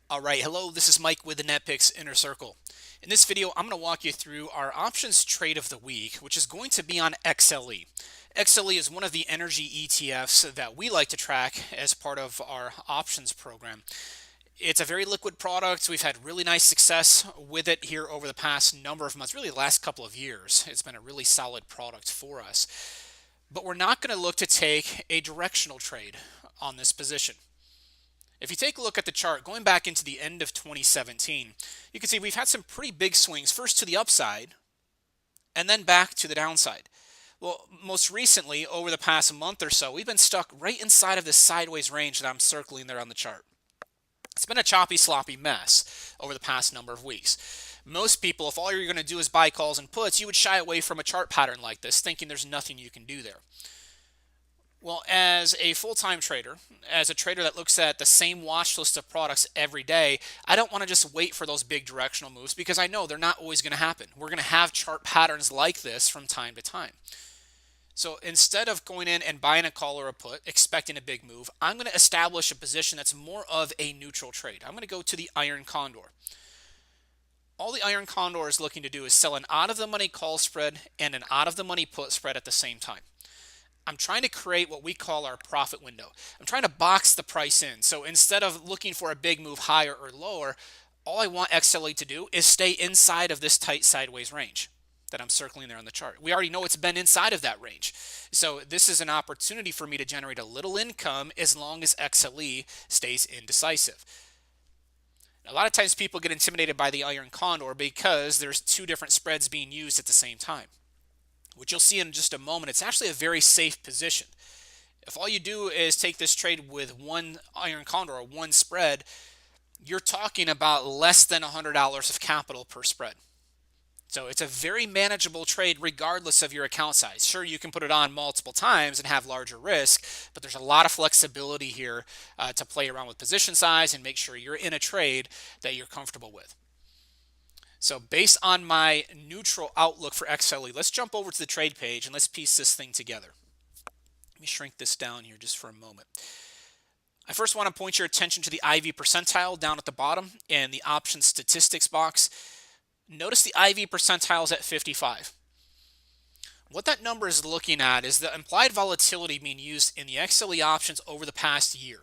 All right, hello, this is Mike with the NetPicks Inner Circle. In this video, I'm going to walk you through our options trade of the week, which is going to be on XLE. XLE is one of the energy ETFs that we like to track as part of our options program. It's a very liquid product. We've had really nice success with it here over the past number of months, really the last couple of years. It's been a really solid product for us. But we're not going to look to take a directional trade on this position. If you take a look at the chart, going back into the end of 2017, you can see we've had some pretty big swings, first to the upside and then back to the downside. Well, most recently, over the past month or so, we've been stuck right inside of this sideways range that I'm circling there on the chart. It's been a choppy, sloppy mess over the past number of weeks. Most people, if all you're going to do is buy calls and puts, you would shy away from a chart pattern like this, thinking there's nothing you can do there. Well, as a full-time trader, as a trader that looks at the same watch list of products every day, I don't want to just wait for those big directional moves because I know they're not always going to happen. We're going to have chart patterns like this from time to time. So instead of going in and buying a call or a put, expecting a big move, I'm going to establish a position that's more of a neutral trade. I'm going to go to the Iron Condor. All the Iron Condor is looking to do is sell an out-of-the-money call spread and an out-of-the-money put spread at the same time. I'm trying to create what we call our profit window. I'm trying to box the price in. So instead of looking for a big move higher or lower, all I want XLE to do is stay inside of this tight sideways range that I'm circling there on the chart. We already know it's been inside of that range. So this is an opportunity for me to generate a little income as long as XLE stays indecisive. A lot of times people get intimidated by the Iron Condor because there's two different spreads being used at the same time. Which you'll see in just a moment, it's actually a very safe position. If all you do is take this trade with one Iron Condor or one spread, you're talking about less than $100 of capital per spread. So it's a very manageable trade regardless of your account size. Sure, you can put it on multiple times and have larger risk, but there's a lot of flexibility here to play around with position size and make sure you're in a trade that you're comfortable with. So based on my neutral outlook for XLE, let's jump over to the trade page and let's piece this thing together. Let me shrink this down here just for a moment. I first want to point your attention to the IV percentile down at the bottom and the option statistics box. Notice the IV percentile is at 55. What that number is looking at is the implied volatility being used in the XLE options over the past year.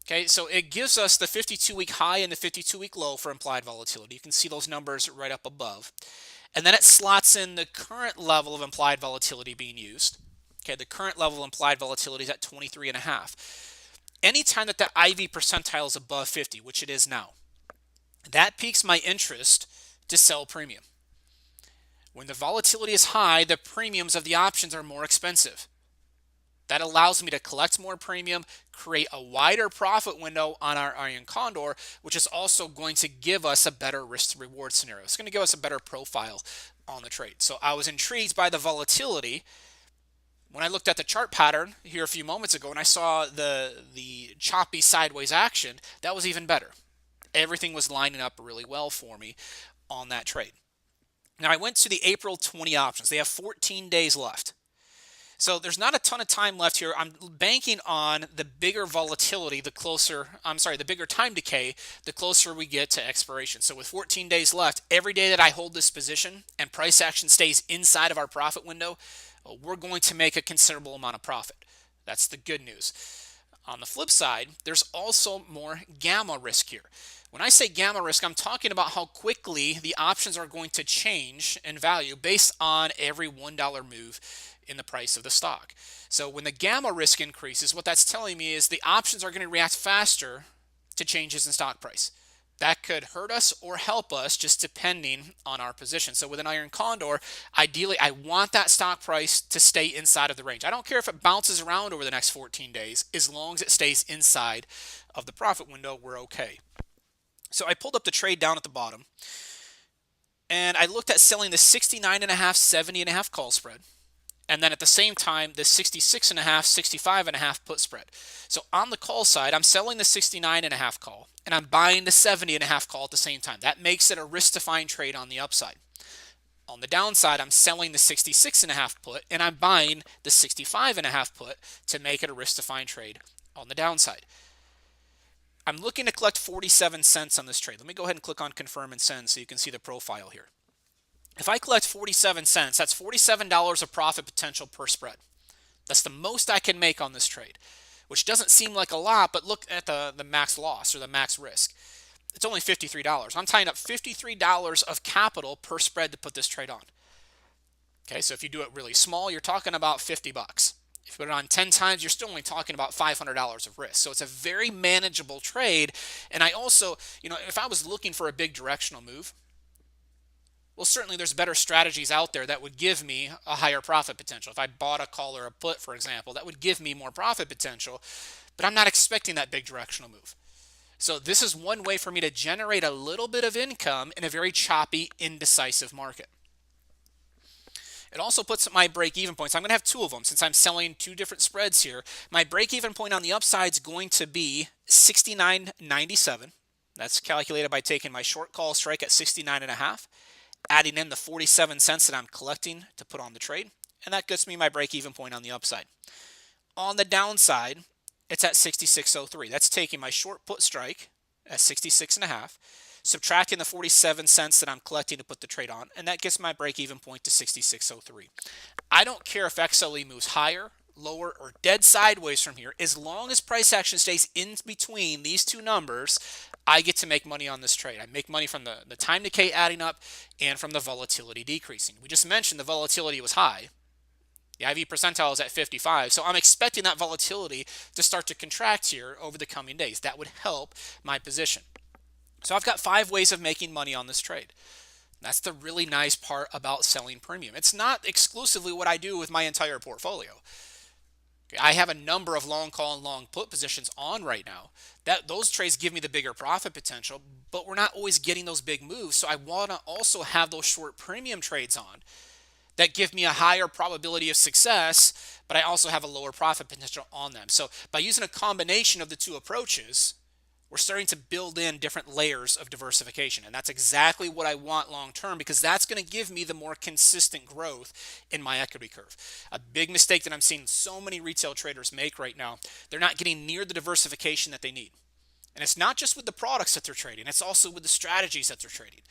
Okay, so it gives us the 52-week high and the 52-week low for implied volatility. You can see those numbers right up above. And then it slots in the current level of implied volatility being used. Okay, the current level of implied volatility is at 23.5. Anytime that IV percentile is above 50, which it is now, that piques my interest to sell premium. When the volatility is high, the premiums of the options are more expensive. That allows me to collect more premium, create a wider profit window on our Iron Condor, which is also going to give us a better risk to reward scenario. It's going to give us a better profile on the trade. So I was intrigued by the volatility. When I looked at the chart pattern here a few moments ago and I saw the choppy sideways action, that was even better. Everything was lining up really well for me on that trade. Now I went to the April 20 options. They have 14 days left. So there's not a ton of time left here. I'm banking on the bigger volatility, the bigger time decay, the closer we get to expiration. So with 14 days left, every day that I hold this position and price action stays inside of our profit window, we're going to make a considerable amount of profit. That's the good news. On the flip side, there's also more gamma risk here. When I say gamma risk, I'm talking about how quickly the options are going to change in value based on every $1 move in the price of the stock. So when the gamma risk increases, what that's telling me is the options are going to react faster to changes in stock price. That could hurt us or help us just depending on our position. So with an Iron Condor, ideally I want that stock price to stay inside of the range. I don't care if it bounces around over the next 14 days, as long as it stays inside of the profit window, we're okay. So I pulled up the trade down at the bottom and I looked at selling the 69.5, 70.5 call spread. And then at the same time, the 66.5, 65.5 put spread. So on the call side, I'm selling the 69.5 call, and I'm buying the 70.5 call at the same time. That makes it a risk-defined trade on the upside. On the downside, I'm selling the 66.5 put, and I'm buying the 65.5 put to make it a risk-defined trade on the downside. I'm looking to collect 47 cents on this trade. Let me go ahead and click on confirm and send so you can see the profile here. If I collect 47 cents, that's $47 of profit potential per spread. That's the most I can make on this trade, which doesn't seem like a lot, but look at the max loss or the max risk. It's only $53. I'm tying up $53 of capital per spread to put this trade on. Okay, so if you do it really small, you're talking about 50 bucks. If you put it on 10 times, you're still only talking about $500 of risk. So it's a very manageable trade. And I also, if I was looking for a big directional move, well, certainly there's better strategies out there that would give me a higher profit potential. If I bought a call or a put, for example, that would give me more profit potential, but I'm not expecting that big directional move. So this is one way for me to generate a little bit of income in a very choppy, indecisive market. It also puts my break-even points. I'm going to have two of them since I'm selling two different spreads here. My break-even point on the upside is going to be 69.97. That's calculated by taking my short call strike at 69.5, adding in the 47 cents that I'm collecting to put on the trade, and that gets me my break-even point on the upside. On the downside, it's at 66.03. That's taking my short put strike at 66.5, subtracting the 47 cents that I'm collecting to put the trade on, and that gets my break-even point to 66.03. I don't care if XLE moves higher, lower, or dead sideways from here. As long as price action stays in between these two numbers, I get to make money on this trade. I make money from the time decay adding up and from the volatility decreasing. We just mentioned the volatility was high. The IV percentile is at 55, so I'm expecting that volatility to start to contract here over the coming days. That would help my position. So I've got 5 ways of making money on this trade. That's the really nice part about selling premium. It's not exclusively what I do with my entire portfolio. I have a number of long call and long put positions on right now. Those trades give me the bigger profit potential, but we're not always getting those big moves. So I want to also have those short premium trades on that give me a higher probability of success, but I also have a lower profit potential on them. So by using a combination of the two approaches, we're starting to build in different layers of diversification. And that's exactly what I want long term, because that's going to give me the more consistent growth in my equity curve. A big mistake that I'm seeing so many retail traders make right now, they're not getting near the diversification that they need. And it's not just with the products that they're trading, it's also with the strategies that they're trading.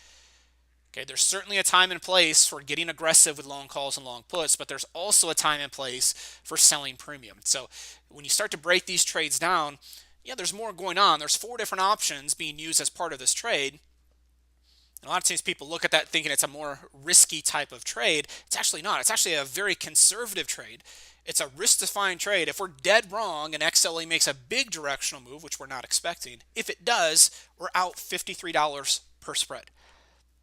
Okay, there's certainly a time and place for getting aggressive with long calls and long puts, but there's also a time and place for selling premium. So when you start to break these trades down, yeah, there's more going on. There's 4 different options being used as part of this trade. And a lot of times people look at that thinking it's a more risky type of trade. It's actually not. It's actually a very conservative trade. It's a risk-defined trade. If we're dead wrong and XLE makes a big directional move, which we're not expecting, if it does, we're out $53 per spread.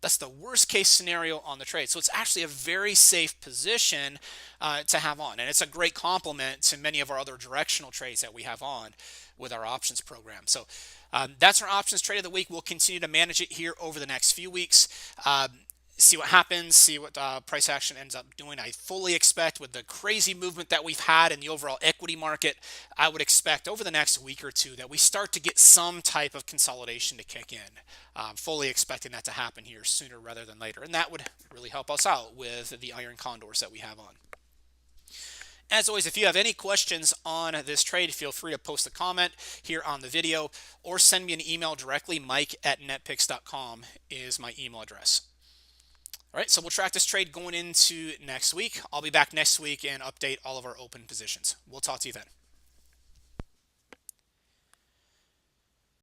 That's the worst case scenario on the trade. So it's actually a very safe position to have on. And it's a great complement to many of our other directional trades that we have on with our options program. So that's our options trade of the week. We'll continue to manage it here over the next few weeks. See what happens, see what price action ends up doing. I fully expect with the crazy movement that we've had in the overall equity market, I would expect over the next week or two that we start to get some type of consolidation to kick in. Fully expecting that to happen here sooner rather than later. And that would really help us out with the Iron Condors that we have on. As always, if you have any questions on this trade, feel free to post a comment here on the video or send me an email directly. Mike@netpicks.com is my email address. All right, so we'll track this trade going into next week. I'll be back next week and update all of our open positions. We'll talk to you then.